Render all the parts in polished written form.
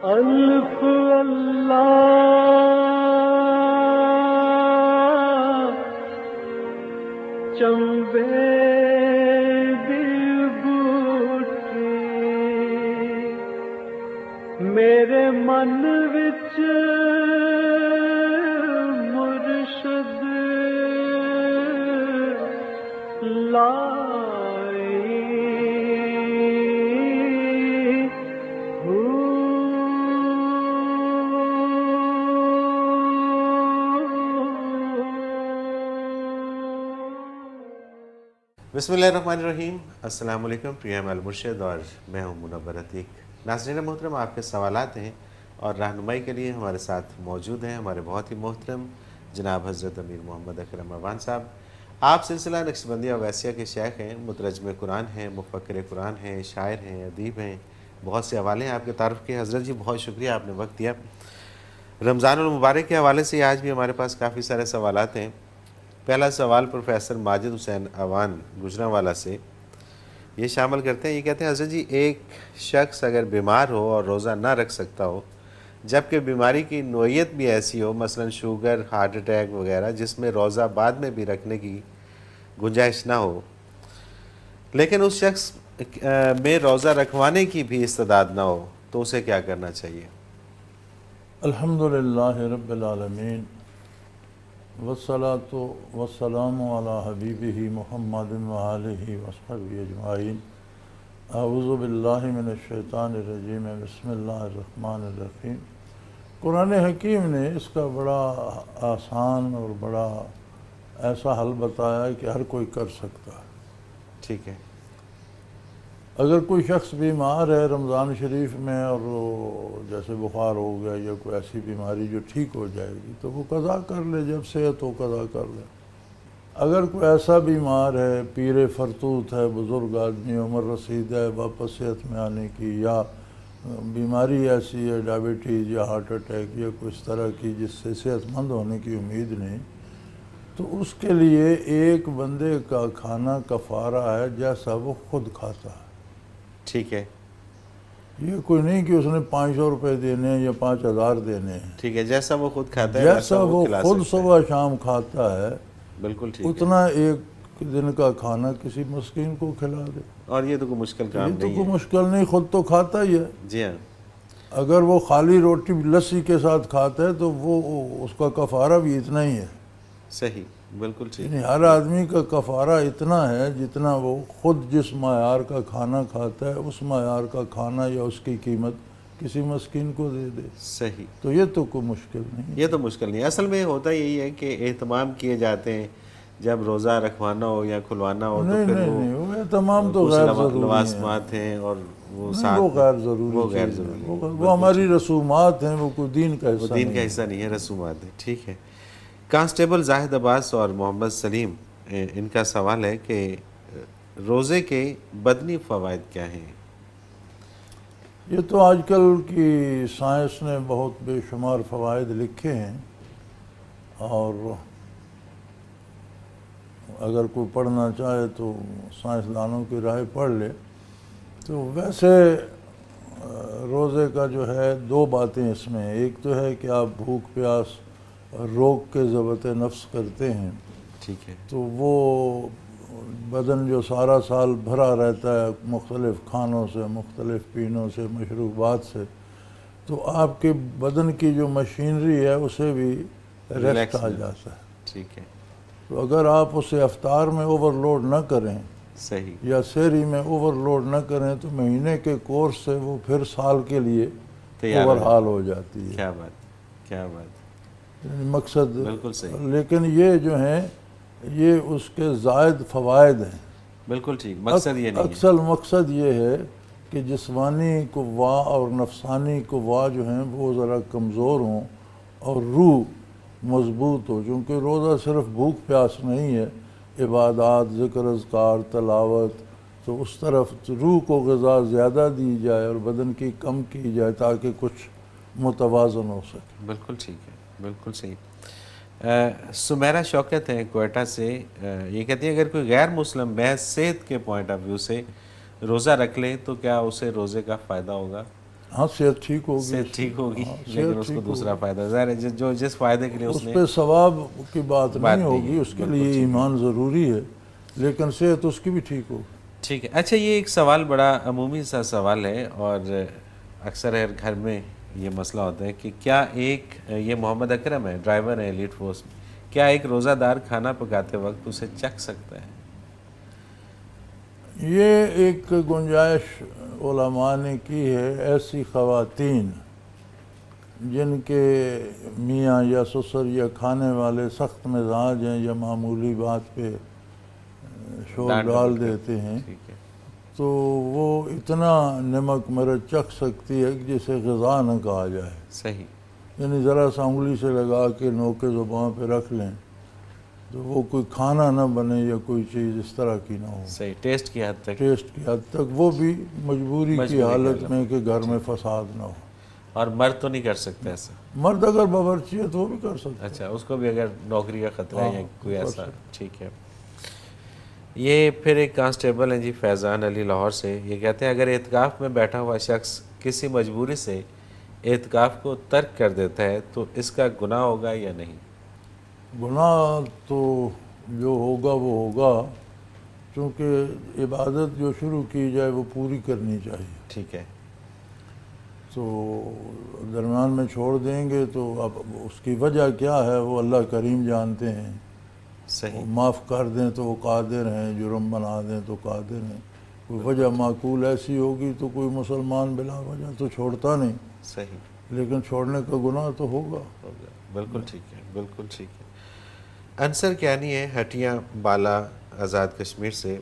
الف اللہ چمبے دی بوٹی میرے من وچ مرشد بسم اللہ الرحمن الرحیم۔ السلام علیکم، پریام المرشد اور میں ہوں منور عتیق۔ ناظرین محترم، آپ کے سوالات ہیں اور رہنمائی کے لیے ہمارے ساتھ موجود ہیں ہمارے بہت ہی محترم جناب حضرت امیر محمد اکرم اعوان صاحب۔ آپ سلسلہ نقشبندیہ اویسیہ کے شیخ ہیں، مترجم قرآن ہیں، مفکر قرآن ہیں، شاعر ہیں، ادیب ہیں، بہت سے حوالے ہیں آپ کے تعارف کے۔ حضرت جی بہت شکریہ، آپ نے وقت دیا۔ رمضان المبارک کے حوالے سے آج بھی ہمارے پاس کافی سارے سوالات ہیں۔ پہلا سوال پروفیسر ماجد حسین اعوان گجرانوالہ سے یہ شامل کرتے ہیں، یہ کہتے ہیں حضرت جی ایک شخص اگر بیمار ہو اور روزہ نہ رکھ سکتا ہو جبکہ بیماری کی نوعیت بھی ایسی ہو، مثلا شوگر، ہارٹ اٹیک وغیرہ، جس میں روزہ بعد میں بھی رکھنے کی گنجائش نہ ہو، لیکن اس شخص میں روزہ رکھوانے کی بھی استعداد نہ ہو، تو اسے کیا کرنا چاہیے؟ الحمدللہ رب العالمین والصلاة والسلام علی حبیبہ محمد وآلہ وصحبہ اجمعین۔ اعوذ باللہ من الشیطان الرجیم، بسم اللہ الرحمن الرحیم۔ قرآن حکیم نے اس کا بڑا آسان اور بڑا ایسا حل بتایا ہے کہ ہر کوئی کر سکتا ہے۔ ٹھیک ہے۔ اگر کوئی شخص بیمار ہے رمضان شریف میں اور جیسے بخار ہو گیا یا کوئی ایسی بیماری جو ٹھیک ہو جائے گی تو وہ قضا کر لے، جب صحت ہو قضا کر لے۔ اگر کوئی ایسا بیمار ہے، پیر فرتوت ہے، بزرگ آدمی، عمر رسید ہے، واپس صحت میں آنے کی، یا بیماری ایسی ہے ڈائبٹیز یا ہارٹ اٹیک یا کوئی اس طرح کی جس سے صحت مند ہونے کی امید نہیں، تو اس کے لیے ایک بندے کا کھانا کفارہ ہے جیسا وہ خود کھاتا ہے۔ ٹھیک ہے۔ یہ کوئی نہیں کہ اس نے 500 روپے دینے ہیں یا 5000 دینے ہیں۔ ٹھیک ہے، جیسا وہ خود کھاتا ہے جیسا وہ خود صبح شام کھاتا ہے، بالکل ٹھیک ہے، اتنا ایک دن کا کھانا کسی مسکین کو کھلا دے۔ اور یہ تو کوئی مشکل کام یہ تو نہیں کوئی ہے۔ مشکل نہیں، خود تو کھاتا ہی ہے۔ جی ہاں، اگر وہ خالی روٹی لسی کے ساتھ کھاتا ہے تو وہ اس کا کفارہ بھی اتنا ہی ہے۔ صحیح، بالکل ٹھیک۔ یعنی ہر آدمی کا کفارہ اتنا ہے جتنا وہ خود جس معیار کا کھانا کھاتا ہے اس معیار کا کھانا یا اس کی قیمت کسی مسکین کو دے دے۔ صحیح، تو یہ تو کوئی مشکل نہیں۔ یہ تو مشکل نہیں۔ اصل میں ہوتا یہی ہے کہ اہتمام کیے جاتے ہیں، جب روزہ رکھوانا ہو یا کھلوانا ہو تو نہیں پھر نہیں نہیں، وہ تمام تو کچھ غیر ضروری لوازمات ہیں اور وہ نہیں، ساتھ وہ غیر ضروری وہ غیر چیز ہے۔ ضروری، وہ ہماری رسومات ہیں، وہ کوئی دین کا وہ حصہ دین نہیں کا ہے۔ حصہ نہیں ہے، رسومات ہیں۔ ٹھیک ہے۔ کانسٹیبل زاہد عباس اور محمد سلیم ان کا سوال ہے کہ روزے کے بدنی فوائد کیا ہیں؟ یہ تو آج کل کی سائنس نے بہت بے شمار فوائد لکھے ہیں، اور اگر کوئی پڑھنا چاہے تو سائنسدانوں کی رائے پڑھ لے۔ تو ویسے روزے کا جو ہے دو باتیں اس میں، ایک تو ہے کہ آپ بھوک پیاس روک کے ضبط نفس کرتے ہیں، ٹھیک ہے، تو وہ بدن جو سارا سال بھرا رہتا ہے مختلف کھانوں سے، مختلف پینوں سے، مشروبات سے، تو آپ کے بدن کی جو مشینری ہے اسے بھی ریسٹ آ جاتا ہے۔ ٹھیک ہے، تو اگر آپ اسے افطار میں اوور لوڈ نہ کریں صحیح، یا سحری میں اوور لوڈ نہ کریں تو مہینے کے کورس سے وہ پھر سال کے لیے تیار اوور حال ہو جاتی ہے۔ کیا بات، کیا بات، یعنی مقصد، بالکل صحیح، لیکن یہ جو ہیں یہ اس کے زائد فوائد ہیں۔ بالکل ٹھیک، مقصد یہ نہیں ہے۔ اکثر مقصد یہ ہے کہ جسمانی قوا اور نفسانی قوا جو ہیں وہ ذرا کمزور ہوں اور روح مضبوط ہو، چونکہ روزہ صرف بھوک پیاس نہیں ہے، عبادات، ذکر اذکار، تلاوت، تو اس طرف روح کو غذا زیادہ دی جائے اور بدن کی کم کی جائے تاکہ کچھ متوازن ہو سکے۔ بالکل ٹھیک ہے، بالکل صحیح۔ سمیرہ شوکت ہیں کوئٹہ سے، یہ کہتی ہیں اگر کوئی غیر مسلم محض صحت کے پوائنٹ آف ویو سے روزہ رکھ لے تو کیا اسے روزے کا فائدہ ہوگا؟ ہاں صحت ٹھیک ہوگی، صحت ٹھیک ہوگی، ہاں، لیکن صحت اس کو ٹھیک دوسرا ہوگی۔ فائدہ ظاہر ہے جو جس فائدے کے لیے اس اس نے پہ ثواب کی بات بات نہیں نہیں ہوگی، ہے، اس کے بالکل لیے ٹھیک ہے۔ ایمان ضروری ہے، لیکن صحت اس کی بھی ٹھیک ہوگی۔ ٹھیک ہے۔ اچھا، یہ ایک سوال بڑا عمومی سا سوال ہے، اور اکثر ہر گھر میں یہ مسئلہ ہوتا ہے کہ کیا ایک یہ محمد اکرم ہے، ڈرائیور ہے ایلیٹ فورس میں، کیا ایک روزہ دار کھانا پکاتے وقت اسے چکھ سکتا ہے؟ یہ ایک گنجائش علماء نے کی ہے، ایسی خواتین جن کے میاں یا سسر یا کھانے والے سخت مزاج ہیں یا معمولی بات پہ شور ڈانٹ ڈال ڈپٹ کرتے دیتے ہیں، ٹھیک ہے، تو وہ اتنا نمک مرچ چکھ سکتی ہے کہ جسے غذا نہ کہا جائے، صحیح، یعنی ذرا سا انگلی سے لگا کے نوکے زبان پہ رکھ لیں تو وہ کوئی کھانا نہ بنے یا کوئی چیز اس طرح کی نہ ہو، صحیح، ٹیسٹ کی حد تک، ٹیسٹ کی حد تک، وہ بھی مجبوری کی حالت میں کہ گھر میں فساد نہ ہو۔ اور مرد تو نہیں کر سکتا ایسا؟ مرد اگر باورچی ہے تو وہ بھی کر سکتا ہے۔ اچھا، اس کو بھی اگر نوکری کا خطرہ ہے یا ہاں، کوئی کر ایسا، سکتا۔ ٹھیک ہے۔ یہ پھر ایک کانسٹیبل ہیں جی، فیضان علی لاہور سے، یہ کہتے ہیں اگر اعتکاف میں بیٹھا ہوا شخص کسی مجبوری سے اعتکاف کو ترک کر دیتا ہے تو اس کا گناہ ہوگا یا نہیں؟ گناہ تو جو ہوگا وہ ہوگا، چونکہ عبادت جو شروع کی جائے وہ پوری کرنی چاہیے، ٹھیک ہے، تو درمیان میں چھوڑ دیں گے تو اب اس کی وجہ کیا ہے وہ اللہ کریم جانتے ہیں، صحیح، وہ معاف کر دیں تو وہ قادر ہیں، جرم بنا دیں تو قادر ہیں، کوئی وجہ معقول ایسی ہوگی تو کوئی مسلمان بلا وجہ تو چھوڑتا نہیں، صحیح، لیکن چھوڑنے کا گناہ تو ہوگا۔ ہوگا، بالکل ٹھیک ہے، بالکل ٹھیک ہے۔ انصر کیانی ہے ہٹیاں بالا آزاد کشمیر سے،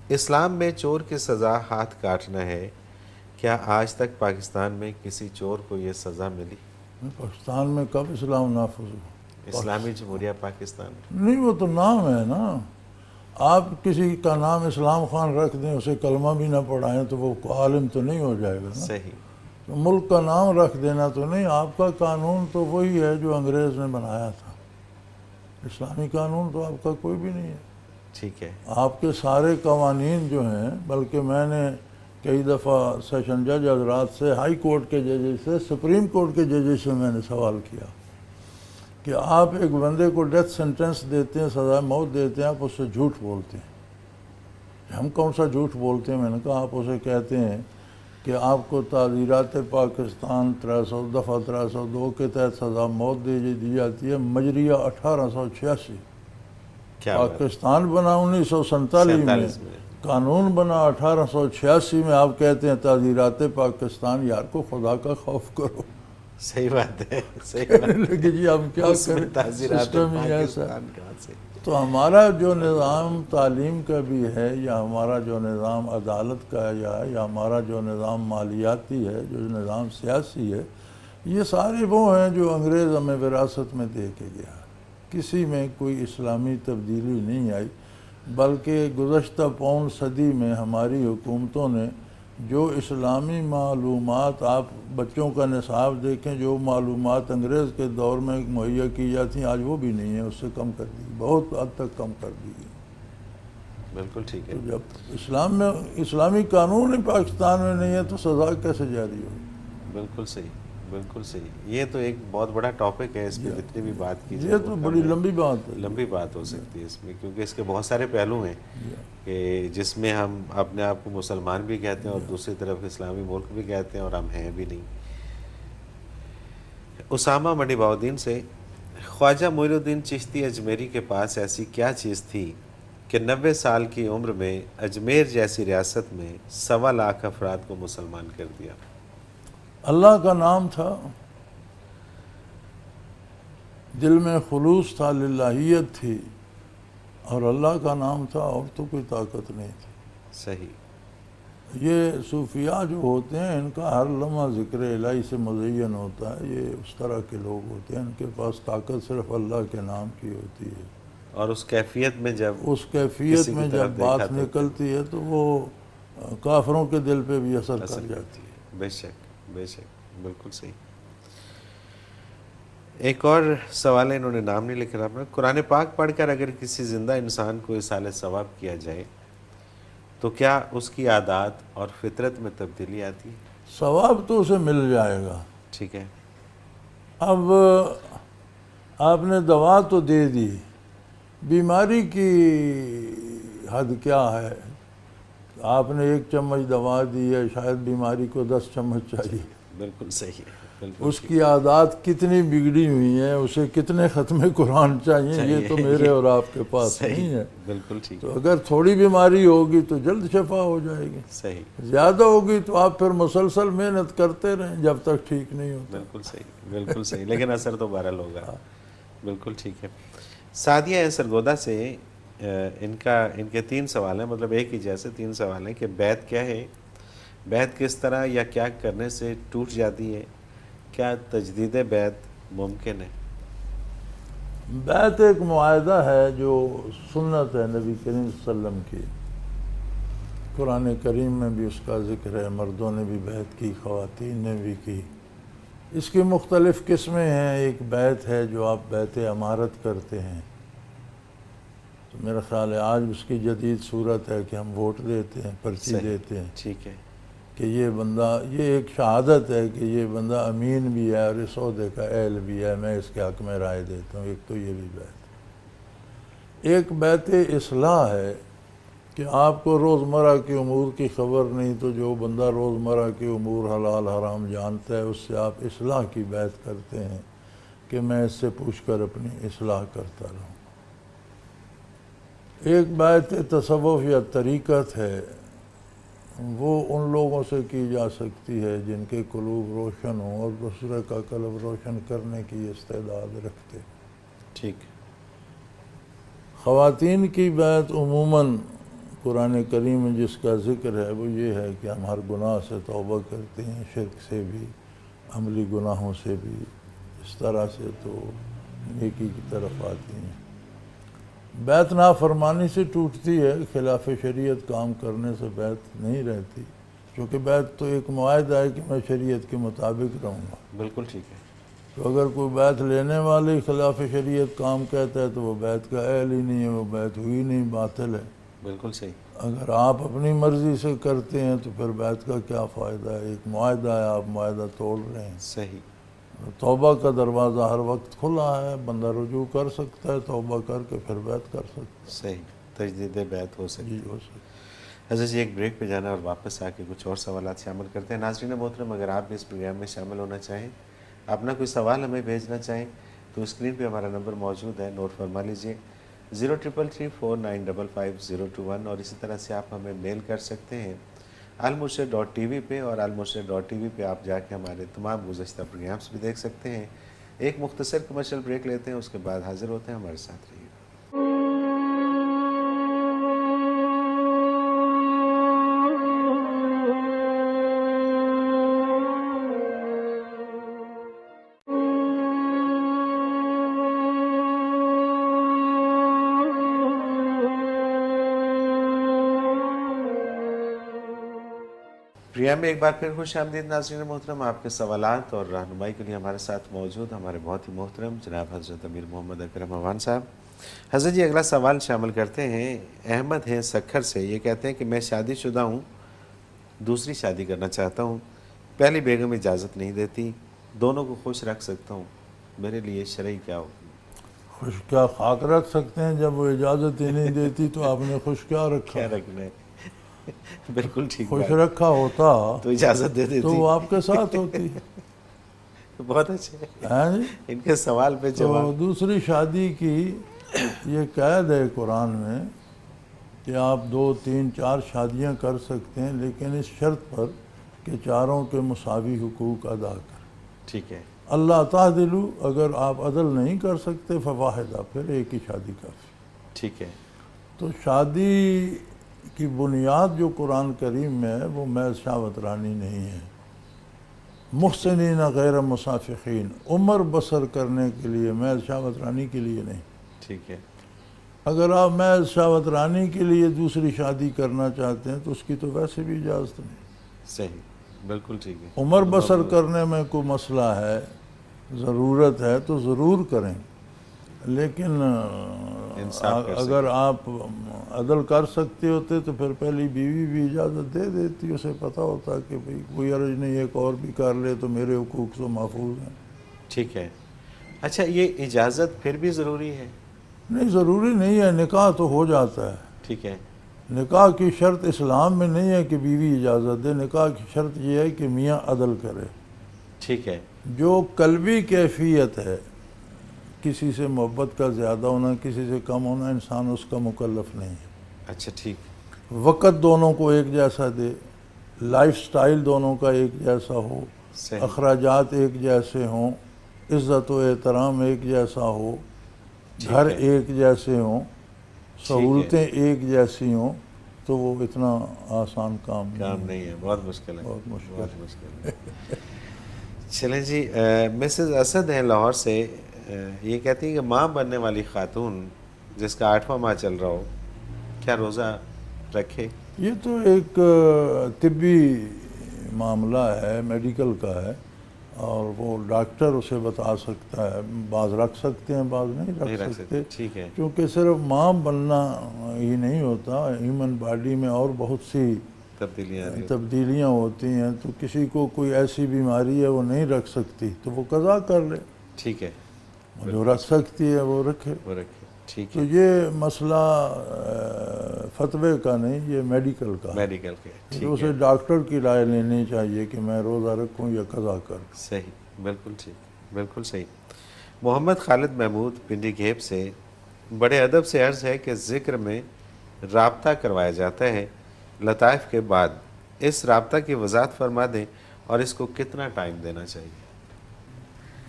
اسلام میں چور کی سزا ہاتھ کاٹنا ہے، کیا آج تک پاکستان میں کسی چور کو یہ سزا ملی؟ پاکستان میں کب اسلام نافذ ہوا؟ اسلامی جمہوریہ پاکستان؟ نہیں، وہ تو نام ہے نا، آپ کسی کا نام اسلام خان رکھ دیں، اسے کلمہ بھی نہ پڑھائیں تو وہ عالم تو نہیں ہو جائے گا نا۔ صحیح، تو ملک کا نام رکھ دینا تو نہیں، آپ کا قانون تو وہی ہے جو انگریز نے بنایا تھا، اسلامی قانون تو آپ کا کوئی بھی نہیں ہے۔ ٹھیک ہے، آپ کے سارے قوانین جو ہیں، بلکہ میں نے کئی دفعہ سیشن جج حضرات سے، ہائی کورٹ کے ججز سے، سپریم کورٹ کے ججز سے میں نے سوال کیا کہ آپ ایک بندے کو ڈیتھ سینٹنس دیتے ہیں، سزائے موت دیتے ہیں، آپ اس سے جھوٹ بولتے ہیں۔ ہم کون سا جھوٹ بولتے ہیں؟ میں نے کہا آپ اسے کہتے ہیں کہ آپ کو تعزیرات پاکستان 300 دفعہ 302 کے تحت سزا موت دی جاتی ہے، مجریہ 1886، کیا بات، پاکستان بنا 1947 میں، قانون بنا 1886 میں، آپ کہتے ہیں تعزیرات پاکستان۔ یار کو خدا کا خوف کرو، صحیح بات ہے، صحیح کہنے لگے جی اب کیا اس میں کریں، تعزیرات سسٹم ہی ایسا ہے۔ پاکستان کہاں سے؟ تو ہمارا جو نظام تعلیم کا بھی ہے، یا ہمارا جو نظام عدالت کا ہے، یا ہمارا جو نظام مالیاتی ہے، جو نظام سیاسی ہے، یہ سارے وہ ہیں جو انگریز ہمیں وراثت میں دے کے گیا۔ کسی میں کوئی اسلامی تبدیلی نہیں آئی، بلکہ گزشتہ پون صدی میں ہماری حکومتوں نے جو اسلامی معلومات، آپ بچوں کا نصاب دیکھیں، جو معلومات انگریز کے دور میں مہیا کی جاتی ہیں آج وہ بھی نہیں ہیں، اس سے کم کر دی، بہت حد تک کم کر دی گئی۔ بالکل ٹھیک ہے، تو جب اسلام میں اسلامی قانون ہی پاکستان میں نہیں ہے تو سزا کیسے جاری ہوگی؟ بالکل صحیح، بالکل صحیح۔ یہ تو ایک بہت بڑا ٹاپک ہے، اس پہ جتنی بھی بات کی جائے یہ وہ تو کم بڑی ہے۔ لمبی بات ہے۔ لمبی بات ہو سکتی ہے اس میں، کیونکہ اس کے بہت سارے پہلو ہیں کہ جس میں ہم اپنے آپ کو مسلمان بھی کہتے ہیں اور دوسری طرف اسلامی ملک بھی کہتے ہیں، اور ہم ہیں بھی نہیں۔ اسامہ منی باؤدین سے، خواجہ معین الدین چشتی اجمیری کے پاس ایسی کیا چیز تھی کہ 90 سال کی عمر میں اجمیر جیسی ریاست میں 1.25 لاکھ افراد کو مسلمان کر دیا؟ اللہ کا نام تھا، دل میں خلوص تھا، للہیت تھی، اور اللہ کا نام تھا، اور تو کوئی طاقت نہیں تھی۔ صحیح، یہ صوفیاء جو ہوتے ہیں ان کا ہر لمحہ ذکر الہی سے مزین ہوتا ہے، یہ اس طرح کے لوگ ہوتے ہیں، ان کے پاس طاقت صرف اللہ کے نام کی ہوتی ہے۔ اور اس کیفیت میں جب اس کیفیت کسی کی میں طرف جب دیکھا بات تو نکلتی ہے تو وہ کافروں کے دل پہ بھی اثر اثر کر جاتی ہے۔ بے شک، بے شک، بالکل صحیح۔ ایک اور سوال ہے، انہوں نے نام نہیں لکھا اپنا، قرآن پاک پڑھ کر اگر کسی زندہ انسان کو ایصال ثواب کیا جائے تو کیا اس کی عادات اور فطرت میں تبدیلی آتی ہے؟ ثواب تو اسے مل جائے گا۔ ٹھیک ہے، اب آپ نے دوا تو دے دی، بیماری کی حد کیا ہے؟ آپ نے 1 چمچ دوا دی ہے، شاید بیماری کو 10 چمچ چاہیے۔ بالکل صحیح ہے، بالکل اس کی عادات کتنی بگڑی ہوئی ہیں، اسے کتنے ختم قرآن چاہیے، یہ تو میرے اور آپ کے پاس نہیں ہے۔ بالکل ٹھیک تو اگر تھوڑی بیماری ہوگی تو جلد شفا ہو جائے گی، صحیح، زیادہ ہوگی تو آپ پھر مسلسل محنت کرتے رہیں جب تک ٹھیک نہیں ہوتا۔ بالکل صحیح، بالکل صحیح، لیکن اثر تو بہرحال ہوگا۔ بالکل ٹھیک ہے۔ سعدیہ ہیں سرگودا سے، ان کے 3 سوال ہیں، مطلب ایک ہی جیسے 3 سوال ہیں کہ بیعت کیا ہے، بیعت کس طرح یا کیا کرنے سے ٹوٹ جاتی ہے، کیا تجدید بیعت ممکن ہے؟ بیعت ایک معاہدہ ہے جو سنت ہے نبی کریم صلی اللہ علیہ وسلم کی، قرآن کریم میں بھی اس کا ذکر ہے، مردوں نے بھی بیعت کی، خواتین نے بھی کی۔ اس کی مختلف قسمیں ہیں۔ ایک بیعت ہے جو آپ بیعت امارت کرتے ہیں، تو میرا خیال ہے آج اس کی جدید صورت ہے کہ ہم ووٹ دیتے ہیں، پرچی دیتے ہیں ٹھیک ہے، کہ یہ بندہ، یہ ایک شہادت ہے کہ یہ بندہ امین بھی ہے اور اس عہدے کا اہل بھی ہے، میں اس کے حق میں رائے دیتا ہوں۔ ایک تو یہ بھی بیعت۔ ایک بیعت اصلاح ہے کہ آپ کو روزمرہ کی امور کی خبر نہیں، تو جو بندہ روزمرہ کے امور حلال حرام جانتا ہے اس سے آپ اصلاح کی بیعت کرتے ہیں کہ میں اس سے پوچھ کر اپنی اصلاح کرتا رہوں۔ ایک بیعت تصوف یا طریقت ہے، وہ ان لوگوں سے کی جا سکتی ہے جن کے قلوب روشن ہوں اور دوسرے کا قلب روشن کرنے کی استعداد رکھتے ہیں۔ ٹھیک، خواتین کی بیعت عموماً قرآن کریم میں جس کا ذکر ہے وہ یہ ہے کہ ہم ہر گناہ سے توبہ کرتے ہیں، شرک سے بھی، عملی گناہوں سے بھی، اس طرح سے تو نیکی کی طرف آتی ہیں۔ بیعت نافرمانی سے ٹوٹتی ہے، خلاف شریعت کام کرنے سے بیعت نہیں رہتی، کیونکہ بیعت تو ایک معاہدہ ہے کہ میں شریعت کے مطابق رہوں گا۔ بالکل ٹھیک ہے، تو اگر کوئی بیعت لینے والے خلاف شریعت کام کہتا ہے تو وہ بیعت کا اہل ہی نہیں ہے، وہ بیعت ہوئی نہیں، باطل ہے۔ بالکل صحیح، اگر آپ اپنی مرضی سے کرتے ہیں تو پھر بیعت کا کیا فائدہ ہے؟ ایک معاہدہ ہے، آپ معاہدہ توڑ رہے ہیں۔ صحیح، توبہ کا دروازہ ہر وقت کھلا ہے، بندہ رجوع کر سکتا ہے، توبہ کر کے پھر بیعت کر سکتا صحیح، تجدید بیعت ہو ہے۔ سکتی جی ہے۔ ہو سکتا ہے۔ حضرت جی ایک بریک پہ جانا ہے اور واپس آ کے کچھ اور سوالات شامل کرتے ہیں۔ ناظرین محترم، اگر آپ بھی اس پروگرام میں شامل ہونا چاہیں، اپنا کوئی سوال ہمیں بھیجنا چاہیں تو اسکرین پہ ہمارا نمبر موجود ہے، نوٹ فرما لیجئے 0333455021، اور اسی طرح سے آپ ہمیں میل کر سکتے ہیں almurshid.tv پہ، اور almurshid.tv پہ آپ جا کے ہمارے تمام گزشتہ پروگرامز بھی دیکھ سکتے ہیں۔ ایک مختصر کمرشل بریک لیتے ہیں، اس کے بعد حاضر ہوتے ہیں، ہمارے ساتھ رہیے۔ پروگرام میں ایک بار پھر خوش آمدید ناظرین محترم، آپ کے سوالات اور رہنمائی کے لیے ہمارے ساتھ موجود ہمارے بہت ہی محترم جناب حضرت امیر محمد اکرم اوان صاحب۔ حضرت جی اگلا سوال شامل کرتے ہیں، احمد ہیں سکھر سے، یہ کہتے ہیں کہ میں شادی شدہ ہوں، دوسری شادی کرنا چاہتا ہوں، پہلی بیگم اجازت نہیں دیتی، دونوں کو خوش رکھ سکتا ہوں، میرے لیے شرعی کیا ہو؟ خوش کیا خاک رکھ سکتے ہیں؟ جب وہ اجازت ہی نہیں دیتی تو آپ نے خوش کیا رکھا؟ کیا رکھنا ہے؟ بالکل ٹھیک خوش بات، رکھا ہوتا تو اجازت دے دیتی تو وہ آپ کے ساتھ ہوتی۔ بہت اچھے، ہیں جی؟ ان کے سوال پہ تو جواب۔ دوسری شادی کی یہ قید ہے قرآن میں کہ آپ 2 3 4 شادیاں کر سکتے ہیں، لیکن اس شرط پر کہ چاروں کے مساوی حقوق ادا کریں۔ ٹھیک ہے، اللہ تعدلوا، اگر آپ عدل نہیں کر سکتے فواحدہ، پھر ایک ہی شادی کافی۔ ٹھیک ہے، تو شادی کی بنیاد جو قرآن کریم میں ہے وہ محض شہوت رانی نہیں ہے، محسنین غیر مسافقین، عمر بسر کرنے کے لیے، محض شہوت رانی کے لیے نہیں۔ ٹھیک ہے، اگر آپ محض شہوت رانی کے لیے دوسری شادی کرنا چاہتے ہیں تو اس کی تو ویسے بھی اجازت نہیں۔ صحیح، بالکل ٹھیک ہے، عمر بسر کرنے میں کوئی مسئلہ ہے، ضرورت ہے تو ضرور کریں، لیکن انصاف کر اگر آپ عدل کر سکتے ہوتے تو پھر پہلی بیوی بھی اجازت دے دیتی، اسے پتہ ہوتا کہ بھئی کوئی عرض نہیں، ایک اور بھی کر لے تو میرے حقوق تو محفوظ ہیں۔ ٹھیک ہے۔ اچھا، یہ اجازت پھر بھی ضروری ہے؟ نہیں، ضروری نہیں ہے، نکاح تو ہو جاتا ہے۔ ٹھیک ہے۔ نکاح کی شرط اسلام میں نہیں ہے کہ بیوی اجازت دے، نکاح کی شرط یہ ہے کہ میاں عدل کرے۔ ٹھیک ہے۔ جو قلبی کیفیت ہے، کسی سے محبت کا زیادہ ہونا، کسی سے کم ہونا، انسان اس کا مکلف نہیں ہے۔ اچھا ٹھیک۔ وقت دونوں کو ایک جیسا دے، لائف سٹائل دونوں کا ایک جیسا ہو، صحیح۔ اخراجات ایک جیسے ہوں، عزت و احترام ایک جیسا ہو، گھر ہے۔ ایک جیسے ہوں، سہولتیں ایک جیسی ہوں، تو وہ اتنا آسان کام نہیں ہے، بہت مشکل ہے، بہت مشکل بہت مشکل ہے۔ چلیں جی، مسز اسد ہیں لاہور سے، یہ کہتی ہیں کہ ماں بننے والی خاتون جس کا 8واں ماہ چل رہا ہو، کیا روزہ رکھے؟ یہ تو ایک طبی معاملہ ہے، میڈیکل کا ہے، اور وہ ڈاکٹر اسے بتا سکتا ہے۔ بعض رکھ سکتے ہیں، بعض نہیں رکھ سکتے، ٹھیک ہے۔ کیونکہ صرف ماں بننا ہی نہیں ہوتا، ہیومن باڈی میں اور بہت سی تبدیلیاں ہوتی ہیں، تو کسی کو کوئی ایسی بیماری ہے وہ نہیں رکھ سکتی تو وہ قضا کر لے۔ ٹھیک ہے۔ جو رکھ سکتی ہے وہ رکھے۔ ٹھیک تو ہے۔ یہ مسئلہ فتوے کا نہیں، یہ میڈیکل کا ہے۔ میڈیکل کے، ٹھیک تو اسے ہے۔ ڈاکٹر کی رائے لینی چاہیے کہ میں روزہ رکھوں یا قضا کروں۔ صحیح، بالکل ٹھیک، بالکل صحیح۔ محمد خالد محمود پنڈی گھیب سے، بڑے ادب سے عرض ہے کہ ذکر میں رابطہ کروایا جاتا ہے لطائف کے بعد، اس رابطہ کی وضاحت فرما دیں اور اس کو کتنا ٹائم دینا چاہیے؟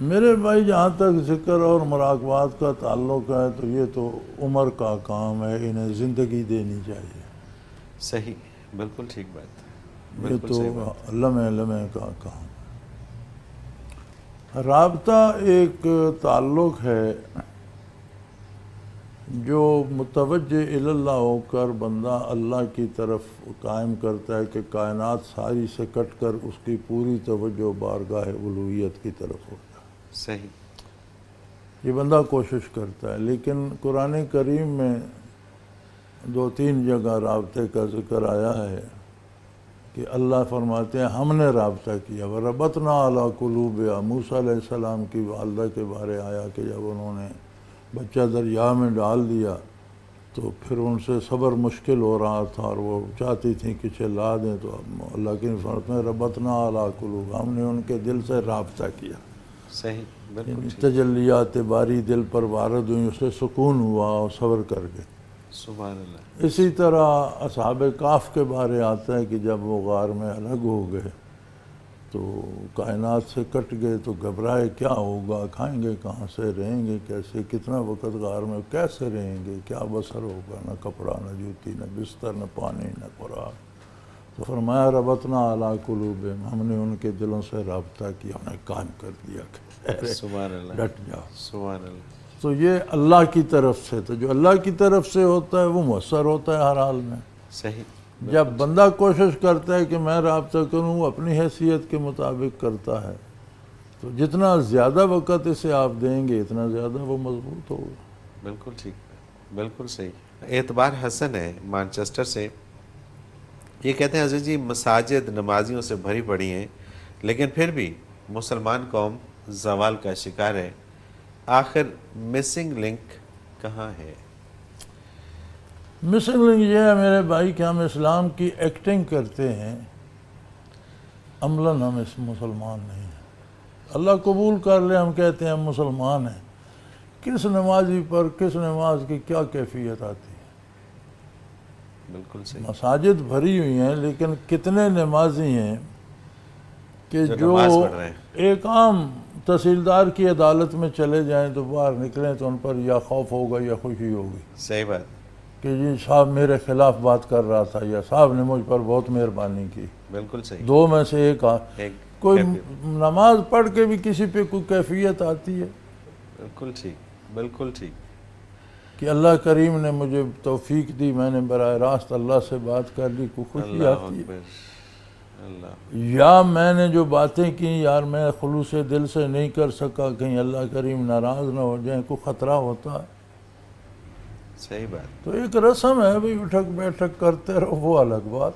میرے بھائی، جہاں تک ذکر اور مراقبات کا تعلق ہے تو یہ تو عمر کا کام ہے، انہیں زندگی دینی چاہیے۔ صحیح، بالکل ٹھیک بات، یہ بالکل تو صحیح بات۔ لمحے لمحے کا کام ہے۔ رابطہ ایک تعلق ہے جو متوجہ اللہ ہو کر بندہ اللہ کی طرف قائم کرتا ہے کہ کائنات ساری سے کٹ کر اس کی پوری توجہ بارگاہ الوہیت کی طرف ہو جائے۔ صحیح۔ یہ بندہ کوشش کرتا ہے، لیکن قرآن کریم میں 2-3 جگہ رابطے کا ذکر آیا ہے کہ اللہ فرماتے ہیں ہم نے رابطہ کیا۔ وَرَبَطْنَا عَلَىٰ قُلُوبِهَا، موسیٰ علیہ السلام کی والدہ کے بارے آیا کہ جب انہوں نے بچہ دریا میں ڈال دیا تو پھر ان سے صبر مشکل ہو رہا تھا اور وہ چاہتی تھیں کہ چلا دیں، تو اللہ کی فرماتے ہیں ربطنا علی قلوب، ہم نے ان کے دل سے رابطہ کیا۔ صحیح، بالکل یعنی ٹھیک۔ تجلیات باری دل پر وارد ہوئی، اسے سکون ہوا اور صبر کر گئے۔ سبحان اللہ۔ اسی طرح اصحاب کہف کے بارے آتا ہے کہ جب وہ غار میں الگ ہو گئے تو کائنات سے کٹ گئے تو گھبرائے کیا ہوگا، کھائیں گے کہاں سے، رہیں گے کیسے، کتنا وقت غار میں کیسے رہیں گے، کیا بسر ہوگا، نہ کپڑا، نہ جوتی، نہ بستر، نہ پانی، نہ خوراک۔ تو فرمایا ربطنا علی قلوبہم، ہم نے ان کے دلوں سے رابطہ کیا، انہیں قائم کر دیا کہ سبحان اللہ، ڈٹ جاؤ۔ سبحان اللہ۔ تو یہ اللہ کی طرف سے، تو جو اللہ کی طرف سے ہوتا ہے وہ مؤثر ہوتا ہے ہر حال میں۔ صحیح۔ جب بندہ کوشش کرتا ہے کہ میں رابطہ کروں، وہ اپنی حیثیت کے مطابق کرتا ہے، تو جتنا زیادہ وقت اسے آپ دیں گے اتنا زیادہ وہ مضبوط ہوگا۔ بالکل ٹھیک، بالکل صحیح۔ اعتبار حسن ہے مانچسٹر سے، یہ کہتے ہیں حضرت جی مساجد نمازیوں سے بھری پڑی ہیں لیکن پھر بھی مسلمان قوم زوال کا شکار ہے، آخر مسنگ لنک کہاں ہے؟ مسنگ لنک یہ ہے میرے بھائی کہ ہم اسلام کی ایکٹنگ کرتے ہیں، عملاً ہم اس مسلمان نہیں ہیں۔ اللہ قبول کر لے، ہم کہتے ہیں ہم مسلمان ہیں، کس نمازی پر کس نماز کی کیا کیفیت آتی ہے؟ بالکل صحیح۔ مساجد بھری ہوئی ہیں لیکن کتنے نمازی ہیں کہ جو نماز پڑھ رہے ہیں۔ ایک عام تحصیلدار کی عدالت میں چلے جائیں تو باہر نکلیں تو ان پر یا خوف ہوگا یا خوشی ہوگی صحیح بات، کہ یہ صاحب میرے خلاف بات کر رہا تھا، یا صاحب نے مجھ پر بہت مہربانی کی۔ بالکل صحیح۔ دو میں سے ایک ایک کوئی نماز پڑھ کے بھی کسی پہ کوئی کیفیت آتی ہے بالکل ٹھیک، بالکل ٹھیک۔ کہ اللہ کریم نے مجھے توفیق دی، میں نے براہ راست اللہ سے بات کر لی، کوئی خوشی اللہ آتی ہے؟ اکبر، اللہ، یا میں نے جو باتیں کی یار میں خلوص دل سے نہیں کر سکا، کہیں اللہ کریم ناراض نہ ہو جائیں، کوئی خطرہ ہوتا ہے؟ صحیح بات، تو ایک رسم ہے بھئی، اٹھک بیٹھک کرتے رہو، وہ الگ بات.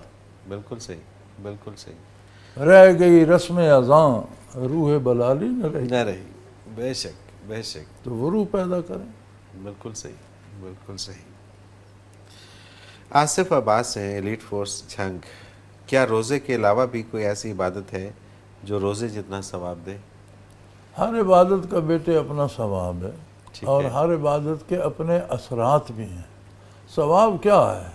بالکل صحیح، بالکل صحیح. رہ گئی رسم اذاں، روح بلالی نہ رہی. نہ رہی، بے شک بے شک. تو وہ روح پیدا کریں. بالکل صحیح، بالکل صحیح. آصف عباس ہیں، ایلیٹ فورس جھنگ. کیا روزے کے علاوہ بھی کوئی ایسی عبادت ہے جو روزے جتنا ثواب دے؟ ہر عبادت کا بیٹے اپنا ثواب ہے، ٹھیک اور ہے. ہر عبادت کے اپنے اثرات بھی ہیں. ثواب کیا ہے؟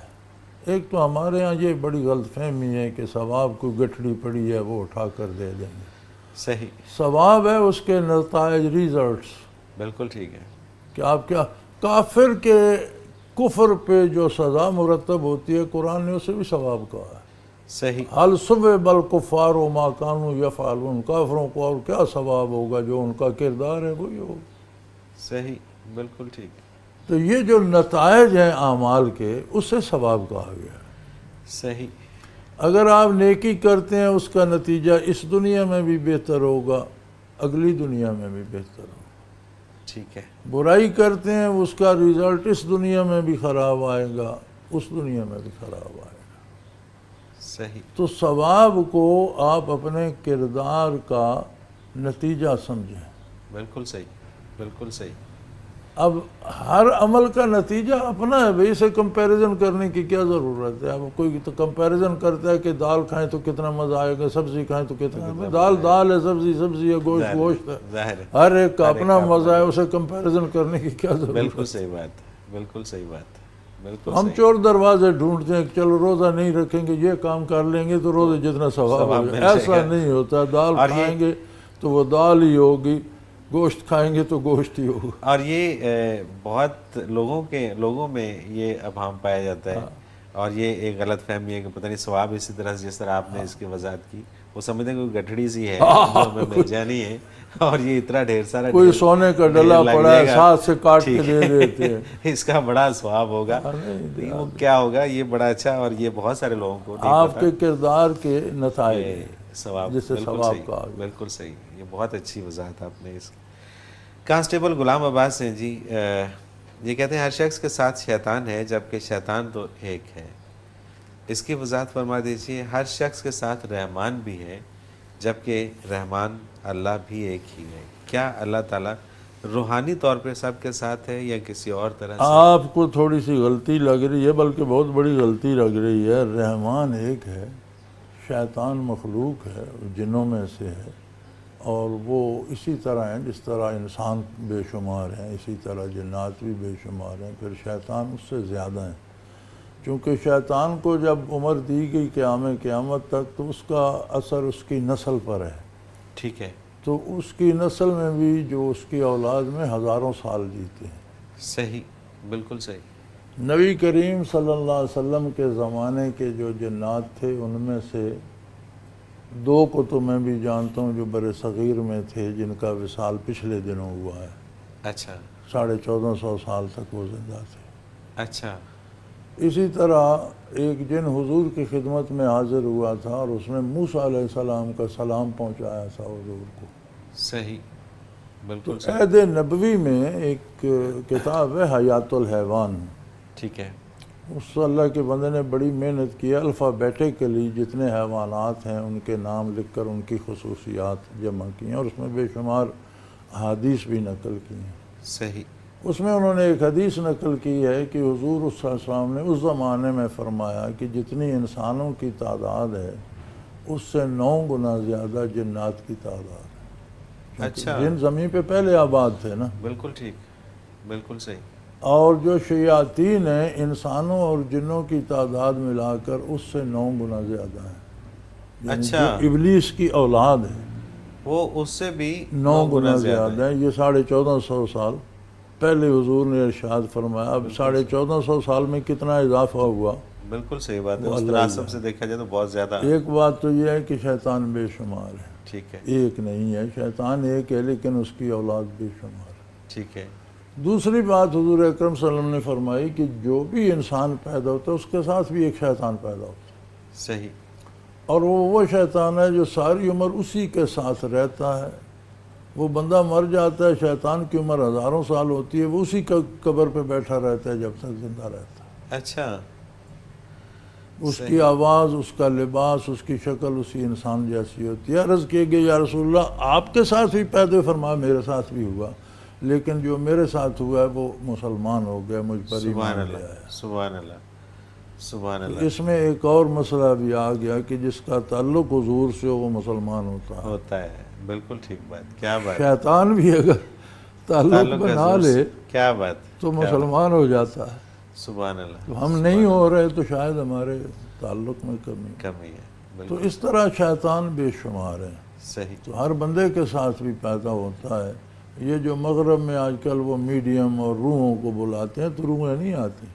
ایک تو ہمارے ہاں یہ بڑی غلط فہمی ہے کہ ثواب کو گٹھڑی پڑی ہے وہ اٹھا کر دے دیں گے. صحیح، ثواب ہے اس کے نتائج، ریزلٹس. بالکل ٹھیک ہے. کہ آپ کیا، کافر کے کفر پہ جو سزا مرتب ہوتی ہے قرآن نے اسے بھی ثواب کہا ہے. صحیح، حل صبح بل کفار و ما کانوا یفعلون، کافروں کو اور کیا ثواب ہوگا، جو ان کا کردار ہے وہی ہوگا. صحیح، بالکل ٹھیک. تو یہ جو نتائج ہیں اعمال کے، اسے ثواب کہا گیا ہے. صحیح، اگر آپ نیکی کرتے ہیں اس کا نتیجہ اس دنیا میں بھی بہتر ہوگا، اگلی دنیا میں بھی بہتر ہوگا. ٹھیک ہے. برائی کرتے ہیں اس کا ریزلٹ اس دنیا میں بھی خراب آئے گا، اس دنیا میں بھی خراب آئے گا. صحیح، تو ثواب کو آپ اپنے کردار کا نتیجہ سمجھیں. بالکل صحیح، بالکل صحیح. اب ہر عمل کا نتیجہ اپنا ہے بھئی، اسے کمپیریزن کرنے کی کیا ضرورت ہے؟ اب کوئی تو کمپیریزن کرتا ہے کہ دال کھائیں تو کتنا مزہ آئے گا، سبزی کھائیں تو کتنا. دال دال ہے، سبزی سبزی ہے، گوشت گوشت ہے. ظاہر ہے. ہر ایک کا اپنا مزہ ہے، اسے کمپیریزن کرنے کی کیا ضرورت ہے؟ بالکل صحیح بات، بالکل صحیح بات، بالکل ہم صحیح. چور دروازے ڈھونڈتے ہیں کہ چلو روزہ نہیں رکھیں گے، یہ کام کر لیں گے تو روزے جتنا ثواب ثواب ہوگا. مل جائے ایسا گا. نہیں ہوتا. دال اور یہ- کھائیں گے تو وہ دال ہی ہوگی، گوشت کھائیں گے تو گوشت ہی ہوگا. اور یہ بہت لوگوں میں یہ ابہام پایا جاتا ہے، اور یہ ایک غلط فہمی ہے کہ پتہ نہیں ثواب اسی طرح جس طرح آپ نے اس کی وضاحت کی، وہ سمجھتے ہیں کہ کوئی گٹھڑی سی ہے جو ہمیں مل جانی ہے، اور یہ اتنا ڈھیر سارا کوئی سونے کا ڈلا لگ پڑا ہے، جائے گا. ساتھ سے کاٹ کے ٹھیک دے ہے. دیتے ہیں. اس کا بڑا ثواب ہوگا. نہیں، وہ کیا ہوگا، یہ بڑا اچھا، اور یہ بہت سارے لوگوں کو نہیں آپ پتا کے کردار کے نتائج کہ ثواب. جسے بالکل ثواب صحیح، کہا گیا. بالکل صحیح. یہ بہت اچھی وضاحت آپ نے اس کی. کانسٹیبل غلام عباس ہیں جی. یہ کہتے ہیں ہر شخص کے ساتھ شیطان ہے جبکہ شیطان تو ایک ہے. اس کی وضاحت فرما دیجیے. ہر شخص کے ساتھ رحمان بھی ہے جبکہ رحمان اللہ بھی ایک ہی ہے. کیا اللہ تعالیٰ روحانی طور پہ سب کے ساتھ ہے یا کسی اور طرح سے؟ آپ کو تھوڑی سی غلطی لگ رہی ہے، بلکہ بہت بڑی غلطی لگ رہی ہے. رحمان ایک ہے، شیطان مخلوق ہے، جنوں میں سے ہے، اور وہ اسی طرح ہیں جس طرح انسان بے شمار ہیں، اسی طرح جنات بھی بے شمار ہیں. پھر شیطان اس سے زیادہ ہیں، چونکہ شیطان کو جب عمر دی گئی قیامت تک تو اس کا اثر اس کی نسل پر ہے. ٹھیک ہے. تو اس کی نسل میں بھی جو اس کی اولاد میں ہزاروں سال جیتے ہیں. صحیح، بالکل صحیح. نبی کریم صلی اللہ علیہ وسلم کے زمانے کے جو جنات تھے ان میں سے دو کو تو میں بھی جانتا ہوں جو بر صغیر میں تھے، جن کا وصال پچھلے دنوں ہوا ہے. اچھا 1450 سال تک وہ زندہ تھے. اچھا. اسی طرح ایک جن حضور کی خدمت میں حاضر ہوا تھا اور اس نے موسیٰ علیہ السلام کا سلام پہنچایا تھا حضور کو. صحیح، تو بالکل صحیح. عہد نبوی میں ایک کتاب ہے حیات الحیوان. ٹھیک ہے. اس اللہ کے بندے نے بڑی محنت کی، الفابیٹیکلی جتنے حیوانات ہیں ان کے نام لکھ کر ان کی خصوصیات جمع کی ہیں، اور اس میں بے شمار احادیث بھی نقل کی ہیں. صحیح. اس میں انہوں نے ایک حدیث نقل کی ہے کہ حضور صلی اللہ علیہ وسلم نے اس زمانے میں فرمایا کہ جتنی انسانوں کی تعداد ہے اس سے 9 گنا زیادہ جنات کی تعداد ہے. اچھا. جن زمین پہ پہلے آباد تھے نا. بالکل ٹھیک، بالکل صحیح. اور جو شیاطین ہیں انسانوں اور جنوں کی تعداد ملا کر اس سے 9 گنا زیادہ ہے. یعنی اچھا. جو ابلیس کی اولاد ہے وہ اس سے بھی 9 گنا زیادہ ہے. یہ 1450 سال پہلے حضور نے ارشاد فرمایا. اب 1450 سال میں کتنا اضافہ ہوا؟ بالکل صحیح بات ہے. اس تناسب سے دیکھا جائے تو بہت زیادہ. ایک بات تو یہ ہے کہ شیطان بے شمار ہے. ٹھیک ہے. ایک نہیں ہے، شیطان ایک ہے لیکن اس کی اولاد بے شمار ہے. ٹھیک ہے. دوسری بات حضور اکرم صلی اللہ علیہ وسلم نے فرمائی کہ جو بھی انسان پیدا ہوتا ہے اس کے ساتھ بھی ایک شیطان پیدا ہوتا ہے. صحیح. اور وہ شیطان ہے جو ساری عمر اسی کے ساتھ رہتا ہے وہ بندہ مر جاتا ہے، شیطان کی عمر ہزاروں سال ہوتی ہے، وہ اسی قبر پہ بیٹھا رہتا ہے جب تک زندہ رہتا ہے۔ اچھا، اس کی آواز، اس کا لباس، اس کی شکل اسی انسان جیسی ہوتی ہے۔ عرض کیے گئے یا رسول اللہ آپ کے ساتھ بھی پیدا فرمایا میرے ساتھ بھی ہوا، لیکن جو میرے ساتھ ہوا ہے وہ مسلمان ہو گیا، مجھ پر سبحان ایمان اللہ، لے آیا۔ سبحان اللہ، سبحان اللہ، اس میں ایک اور مسئلہ بھی آ گیا کہ جس کا تعلق حضور سے ہو وہ مسلمان ہوتا ہے۔ ہوتا ہے، بالکل ٹھیک بات، کیا بات، شیطان بھی اگر تعلق بنا حضور لے سے، کیا بات، تو مسلمان ہو جاتا ہے۔ سبحان اللہ، تو ہم نہیں ہو رہے تو شاید ہمارے تعلق میں کمی۔ کمی ہے، تو بالکل اس طرح شیطان بے شمار ہے، صحیح، تو ہر بندے کے ساتھ بھی پیدا ہوتا ہے۔ یہ جو مغرب میں آج کل وہ میڈیم اور روحوں کو بلاتے ہیں تو روحیں نہیں آتی۔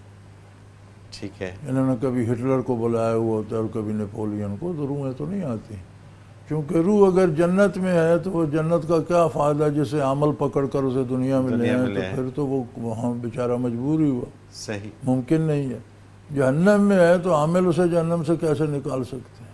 ٹھیک ہے، انہوں نے کبھی ہٹلر کو بلایا ہوا ہوتا ہے اور کبھی نیپولین کو، تو روحیں تو نہیں آتی، کیونکہ روح اگر جنت میں ہے تو وہ جنت کا کیا فائدہ جسے عمل پکڑ کر اسے دنیا میں لے آئے، تو پھر تو وہ وہاں بیچارہ مجبور ہی ہوا، صحیح، ممکن نہیں ہے۔ جہنم میں ہے تو عامل اسے جہنم سے کیسے نکال سکتے ہیں؟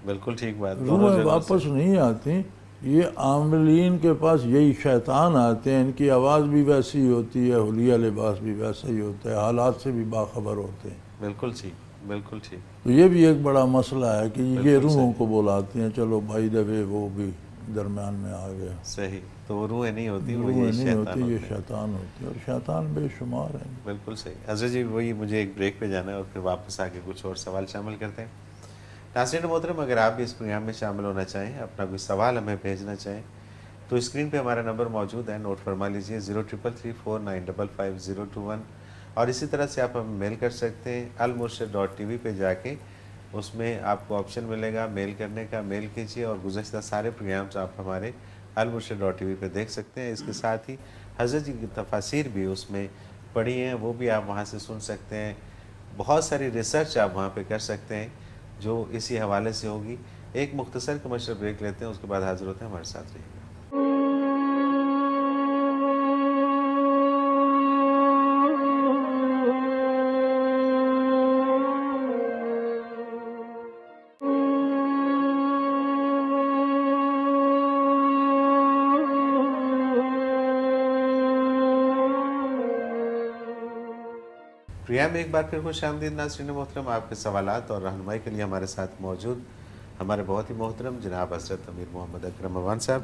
بالکل ٹھیک بات، دونوں روحیں جگہوں سے، واپس نہیں آتی۔ یہ عاملین کے پاس یہی شیطان آتے ہیں، ان کی آواز بھی ویسی ہوتی ہے، حلیہ لباس بھی ویسا ہی ہوتا ہے، حالات سے بھی باخبر ہوتے ہیں۔ بالکل ٹھیک، بالکل ٹھیک، تو یہ بھی ایک بڑا مسئلہ ہے کہ یہ بالکل روحوں صحیح، کو بلاتے ہیں، چلو بائی دا وے وہ بھی درمیان میں آ گیا۔ صحیح، تو وہ روحیں نہیں ہوتی، وہ روحیں یہ نہیں شیطان ہوتی، یہ ہوتے ہیں، شیطان ہوتی ہے، اور شیطان بے شمار ہیں۔ بالکل صحیح۔ حضرت جی وہی مجھے ایک بریک پہ جانا ہے اور پھر واپس آ کے کچھ اور سوال شامل کرتے ہیں۔ ناظرین محترم، اگر آپ بھی اس پروگرام میں شامل ہونا چاہیں، اپنا کوئی سوال ہمیں بھیجنا چاہیں تو اسکرین پہ ہمارا نمبر موجود ہے، نوٹ فرما لیجئے 033349550021، اور اسی طرح سے آپ ہمیں میل کر سکتے ہیں almurshid.tv پہ جا کے، اس میں آپ کو آپشن ملے گا میل کرنے کا، میل کیجئے اور گزشتہ سارے پروگرامز آپ ہمارے almurshid.tv پہ دیکھ سکتے ہیں۔ اس کے ساتھ ہی حضرت جی کی تفاسیر بھی اس میں پڑھی ہیں، وہ بھی آپ وہاں سے سن سکتے ہیں، بہت ساری ریسرچ آپ وہاں پہ کر سکتے ہیں جو اسی حوالے سے ہوگی۔ ایک مختصر کمرشل بریک لیتے ہیں، اس کے بعد حاضر ہوتے ہیں، ہمارے ساتھ رہیے گا۔ پروگرام میں ایک بار پھر خوش آمدید ناظرین محترم، آپ کے سوالات اور رہنمائی کے لیے ہمارے ساتھ موجود ہمارے بہت ہی محترم جناب حضرت امیر محمد اکرم عوان صاحب۔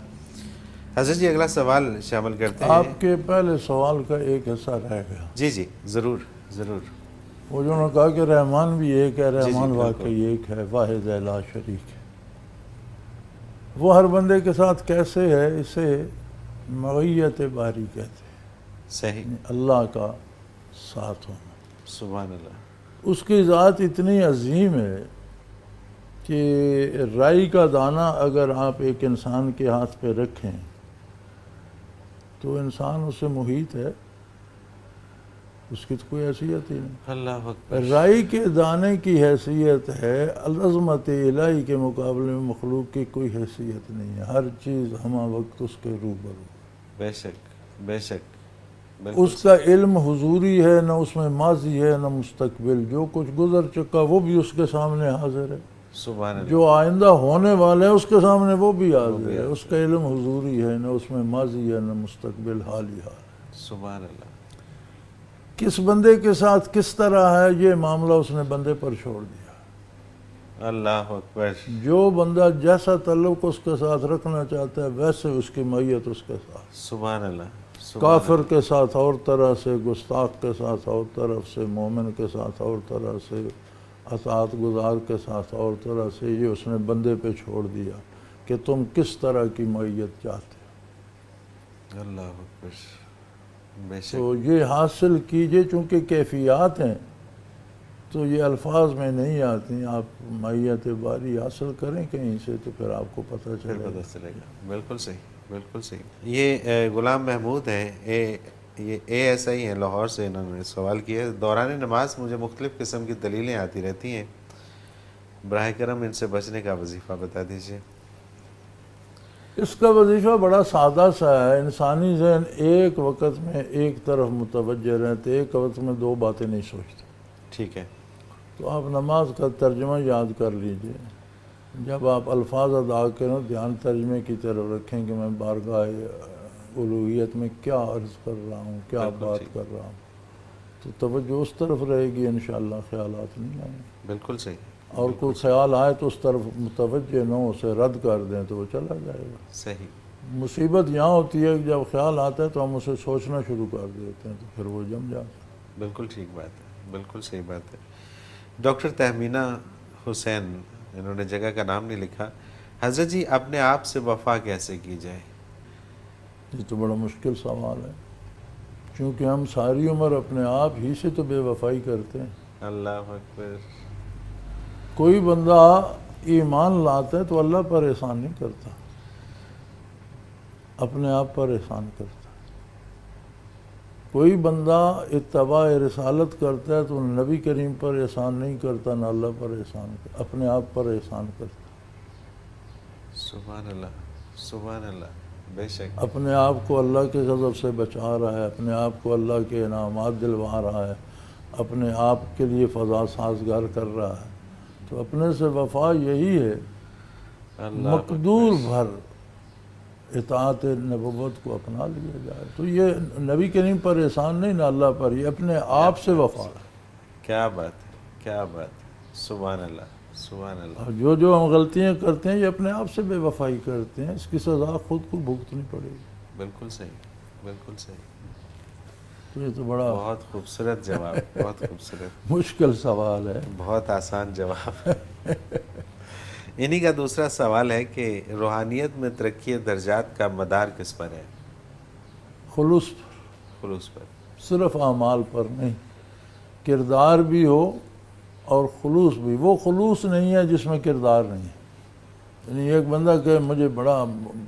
حضرت جی اگلا سوال شامل کرتے ہیں۔ آپ کے پہلے سوال کا ایک حصہ رہ گیا، جی جی ضرور ضرور، وہ جو نے کہا کہ رحمان بھی ایک ہے، رحمان بالکل۔ واقعی ایک ہے، واحد ہے، لا شریک ہے۔ وہ ہر بندے کے ساتھ کیسے ہے، اسے معیت باری کہتے ہیں، صحیح، اللہ کا ساتھ ہونا۔ سبحان اللہ، اس کی ذات اتنی عظیم ہے کہ رائی کا دانہ اگر آپ ایک انسان کے ہاتھ پہ رکھیں تو انسان اس سے محیط ہے، اس کی تو کوئی حیثیت ہی نہیں۔ اللہ اکبر، رائی کے دانے کی حیثیت ہے، العظمت الہی کے مقابلے میں مخلوق کی کوئی حیثیت نہیں ہے، ہر چیز ہمہ وقت اس کے روبرو، بے شک بے شک، اس کا علم حضوری ہے، نہ اس میں ماضی ہے نہ مستقبل، جو کچھ گزر چکا وہ بھی اس کے سامنے حاضر ہے، سبحان اللہ، جو آئندہ ہونے والا ہے اس کے سامنے وہ بھی حاضر ہے، اس کا علم حضوری ہے، نہ اس میں ماضی ہے نہ مستقبل، حال ہی حال ہے۔ سبحان اللہ، کس بندے کے ساتھ کس طرح ہے یہ معاملہ اس نے بندے پر چھوڑ دیا۔ اللہ اکبر، جو بندہ جیسا تعلق اس کے ساتھ رکھنا چاہتا ہے ویسے اس کی معیت اس کے ساتھ، سبحان اللہ، کافر کے ساتھ اور طرح سے، گستاخ کے ساتھ اور طرف سے، مومن کے ساتھ اور طرح سے، اطاعت گزار کے ساتھ اور طرح سے، یہ اس نے بندے پہ چھوڑ دیا کہ تم کس طرح کی معیت چاہتے ہو۔ اللہ اکبر، بے شک، تو یہ حاصل کیجئے، چونکہ کیفیات ہیں تو یہ الفاظ میں نہیں آتی، آپ معیت باری حاصل کریں کہیں سے تو پھر آپ کو پتہ پھر چلے پتہ چلے گا، بالکل صحیح، بالکل صحیح۔ یہ غلام محمود ہیں، یہ ASI ہیں لاہور سے، انہوں نے سوال کیا ہے، دوران نماز مجھے مختلف قسم کی دلیلیں آتی رہتی ہیں، براہ کرم ان سے بچنے کا وظیفہ بتا دیجیے۔ اس کا وظیفہ بڑا سادہ سا ہے، انسانی ذہن ایک وقت میں ایک طرف متوجہ رہتے، ایک وقت میں دو باتیں نہیں سوچتے۔ ٹھیک ہے، تو آپ نماز کا ترجمہ یاد کر لیجئے، جب آپ الفاظ ادا کریں دھیان ترجمے کی طرف رکھیں کہ میں بارگاہ الوہیت میں کیا عرض کر رہا ہوں، کیا بالکل بات ٹھیک۔ کر رہا ہوں، تو توجہ اس طرف رہے گی، انشاءاللہ خیالات نہیں آئیں گے۔ بالکل صحیح، اور کوئی خیال آئے تو اس طرف متوجہ نہ ہو، اسے رد کر دیں تو وہ چلا جائے گا۔ صحیح۔ مصیبت یہاں ہوتی ہے کہ جب خیال آتا ہے تو ہم اسے سوچنا شروع کر دیتے ہیں تو پھر وہ جم جاتا ہے۔ بالکل ٹھیک بات ہے، بالکل صحیح بات ہے۔ ڈاکٹر تہمینہ حسین، انہوں نے جگہ کا نام نہیں لکھا، حضرت جی اپنے آپ سے وفا کیسے کی جائے؟ یہ تو بڑا مشکل سوال ہے، کیونکہ ہم ساری عمر اپنے آپ ہی سے تو بے وفائی کرتے ہیں۔ اللہ اکبر۔ کوئی بندہ ایمان لاتا ہے تو اللہ پر احسان نہیں کرتا، اپنے آپ پر احسان کرتا ہے۔ کوئی بندہ اتباع رسالت کرتا ہے تو نبی کریم پر احسان نہیں کرتا، نہ اللہ پر احسان کرتا، اپنے آپ پر احسان کرتا۔ سبحان اللہ، سبحان اللہ، بے شک۔ اپنے آپ کو اللہ کے غضب سے بچا رہا ہے، اپنے آپ کو اللہ کے انعامات دلوا رہا ہے، اپنے آپ کے لیے فضا سازگار کر رہا ہے، تو اپنے سے وفا یہی ہے اللہ مقدور بھر اطاعت نبوت کو اپنا لیا جائے۔ تو یہ نبی کریم پر احسان نہیں، نہ اللہ پر، یہ اپنے آپ سے وفا ہے۔ کیا بات ہے، کیا بات ہے، سبحان اللہ، سبحان اللہ۔ اور جو ہم غلطیاں کرتے ہیں یہ اپنے آپ سے بے وفائی کرتے ہیں، اس کی سزا خود کو بھگتنی پڑے گی۔ بالکل صحیح، بالکل صحیح۔ تو یہ تو بڑا بہت خوبصورت جواب، بہت خوبصورت، مشکل سوال ہے۔ بہت آسان جواب۔ انہی کا دوسرا سوال ہے کہ روحانیت میں ترقی درجات کا مدار کس پر ہے؟ خلوص پر، خلوص پر۔ صرف اعمال پر نہیں، کردار بھی ہو اور خلوص بھی۔ وہ خلوص نہیں ہے جس میں کردار نہیں ہے۔ یعنی ایک بندہ کہ مجھے بڑا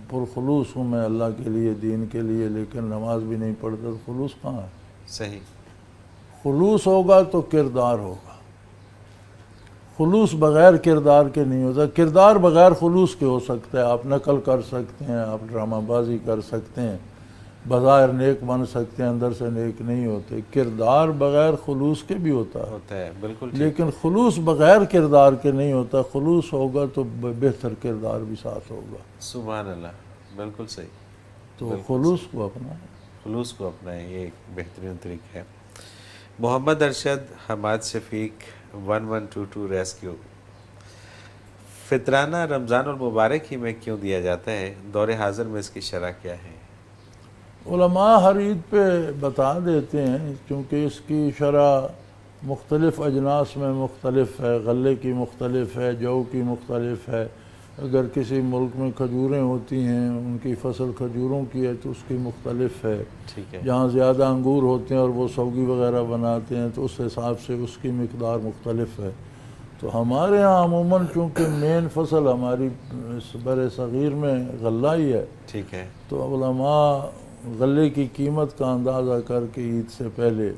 پرخلوص ہوں میں اللہ کے لیے، دین کے لیے، لیکن نماز بھی نہیں پڑھتا، تو خلوص کہاں ہے؟ صحیح۔ خلوص ہوگا تو کردار ہوگا، خلوص بغیر کردار کے نہیں ہوتا۔ کردار بغیر خلوص کے ہو سکتا ہے، آپ نقل کر سکتے ہیں، آپ ڈرامہ بازی کر سکتے ہیں، بظاہر نیک بن سکتے ہیں، اندر سے نیک نہیں ہوتے۔ کردار بغیر خلوص کے بھی ہوتا ہے، ہوتا ہے، بالکل ٹھیک۔ لیکن خلوص بغیر کردار کے نہیں ہوتا۔ خلوص ہوگا تو بہتر کردار بھی ساتھ ہوگا۔ سبحان اللہ، بالکل صحیح۔ تو خلوص کو اپنا خلوص کو اپنائیں، یہ ایک بہترین طریقہ ہے۔ محمد ارشد حماد شفیق 1122 ریسکیو، فطرانہ رمضان المبارک ہی میں کیوں دیا جاتا ہے؟ دور حاضر میں اس کی شرح کیا ہے؟ علماء ہر عید پہ بتا دیتے ہیں، کیونکہ اس کی شرح مختلف اجناس میں مختلف ہے، غلے کی مختلف ہے، جو کی مختلف ہے۔ اگر کسی ملک میں کھجوریں ہوتی ہیں، ان کی فصل کھجوروں کی ہے تو اس کی مختلف ہے۔ ٹھیک ہے، جہاں زیادہ انگور ہوتے ہیں اور وہ سوگی وغیرہ بناتے ہیں تو اس حساب سے اس کی مقدار مختلف ہے۔ تو ہمارے ہاں عموماً چونکہ مین فصل ہماری بر صغیر میں غلہ ہی ہے، ٹھیک ہے، تو علماء غلے کی قیمت کا اندازہ کر کے عید سے پہلے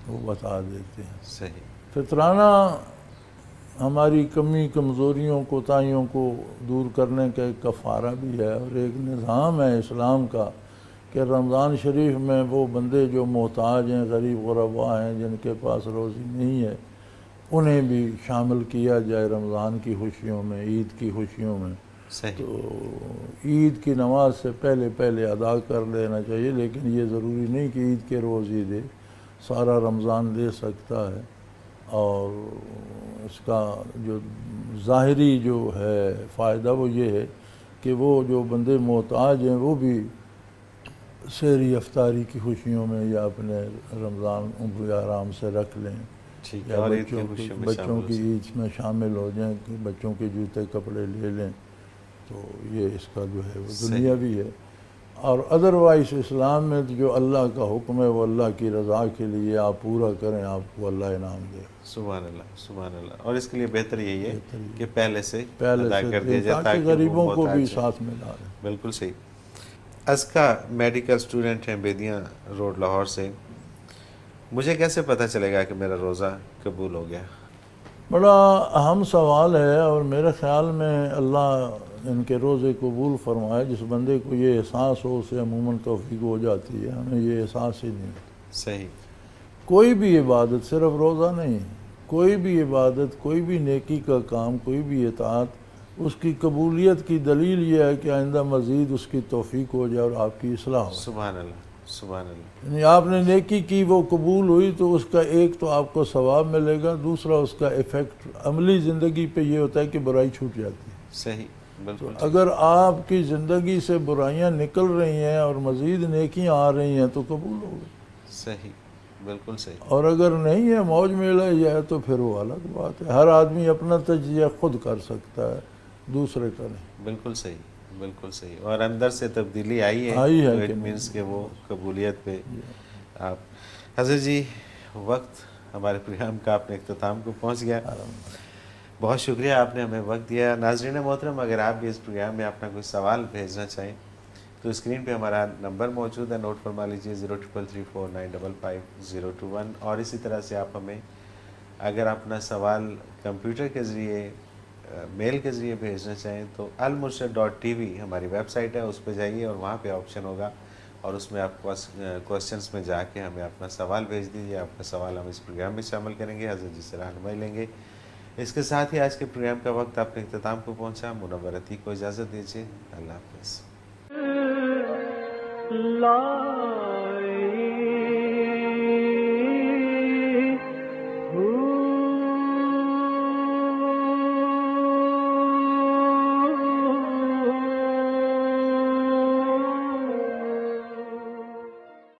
وہ بتا دیتے ہیں۔ صحیح، فطرانہ ہماری کمی کمزوریوں کوتاہیوں کو دور کرنے کا ایک کفارہ بھی ہے، اور ایک نظام ہے اسلام کا کہ رمضان شریف میں وہ بندے جو محتاج ہیں، غریب غربا ہیں، جن کے پاس روزی نہیں ہے، انہیں بھی شامل کیا جائے رمضان کی خوشیوں میں، عید کی خوشیوں میں۔ صحیح، تو عید کی نماز سے پہلے ادا کر لینا چاہیے، لیکن یہ ضروری نہیں کہ عید کے روز ہی دے، سارا رمضان دے سکتا ہے۔ اور اس کا جو ظاہری جو ہے فائدہ وہ یہ ہے کہ وہ جو بندے محتاج ہیں وہ بھی سحری افطاری کی خوشیوں میں یا اپنے رمضان ان کو آرام سے رکھ لیں، ٹھیک ہے، یا اور عید کی خوشیوں میں بچوں شامل کی ہو عید میں شامل ہو جائیں، کہ بچوں کے جوتے کپڑے لے لیں۔ تو یہ اس کا جو ہے وہ دنیا بھی ہے۔ اور ادروائز اسلام میں جو اللہ کا حکم ہے وہ اللہ کی رضا کے لیے آپ پورا کریں، آپ کو اللہ انعام دے۔ سبحان اللہ، سبحان اللہ۔ اور اس کے لیے بہتر یہی ہے کہ پہلے سے پہلے ادا سے کر دیا جائے تاکہ غریبوں کو بھی محتاج ہیں۔ ساتھ ملا لیں۔ بالکل صحیح۔ ازکا میڈیکل اسٹوڈنٹ ہیں، بیدیاں روڈ لاہور سے۔ مجھے کیسے پتہ چلے گا کہ میرا روزہ قبول ہو گیا؟ بڑا اہم سوال ہے، اور میرے خیال میں اللہ ان کے روزے قبول فرمائے۔ جس بندے کو یہ احساس ہو اسے عموماً توفیق ہو جاتی ہے، ہمیں یہ احساس ہی نہیں ہوتا۔ صحیح، کوئی بھی عبادت، صرف روزہ نہیں، کوئی بھی عبادت، کوئی بھی نیکی کا کام، کوئی بھی اطاعت، اس کی قبولیت کی دلیل یہ ہے کہ آئندہ مزید اس کی توفیق ہو جائے اور آپ کی اصلاح ہو. سبحان اللہ، سبحان اللہ. یعنی آپ نے نیکی کی، وہ قبول ہوئی، تو اس کا ایک تو آپ کو ثواب ملے گا، دوسرا اس کا ایفیکٹ عملی زندگی پہ یہ ہوتا ہے کہ برائی چھوٹ جاتی ہے. صحیح، بالکل. اگر آپ کی زندگی سے برائیاں نکل رہی ہیں اور مزید نیکیاں آ رہی ہیں تو قبول ہو گئی. صحیح، بالکل صحیح. اور اگر نہیں ہے، موج میلہ یہ ہے، تو پھر وہ الگ بات ہے. ہر آدمی اپنا تجزیہ خود کر سکتا ہے، دوسرے کا نہیں. بالکل صحیح، بالکل صحیح. اور اندر سے تبدیلی آئی ہے آئی ہے تو کہ اٹ نہیں. مینس کہ وہ قبولیت پہ آپ. حضرت جی، وقت ہمارے پروگرام کا اپنے اختتام کو پہنچ گیا. بہت شکریہ، آپ نے ہمیں وقت دیا. ناظرین محترم، اگر آپ بھی اس پروگرام میں اپنا کوئی سوال بھیجنا چاہیں تو اسکرین پہ ہمارا نمبر موجود ہے، نوٹ فرما لیجیے 033349552021. اور اسی طرح سے آپ ہمیں اگر اپنا سوال کمپیوٹر کے ذریعے، میل کے ذریعے بھیجنا چاہیں تو almurshid.tv ہماری ویب سائٹ ہے، اس پہ جائیے اور وہاں پہ آپشن ہوگا اور اس میں آپ کوسچنس میں جا کے ہمیں اپنا سوال بھیج دیجیے. آپ کا سوال ہم اس پروگرام میں شامل کریں گے، حضرت جی سے رہنمائی لیں گے. اس کے ساتھ ہی آج کے پروگرام کا وقت اپنے اختتام کو پہنچا. منور عتیق کو اجازت دیجیے. اللہ حافظ. لا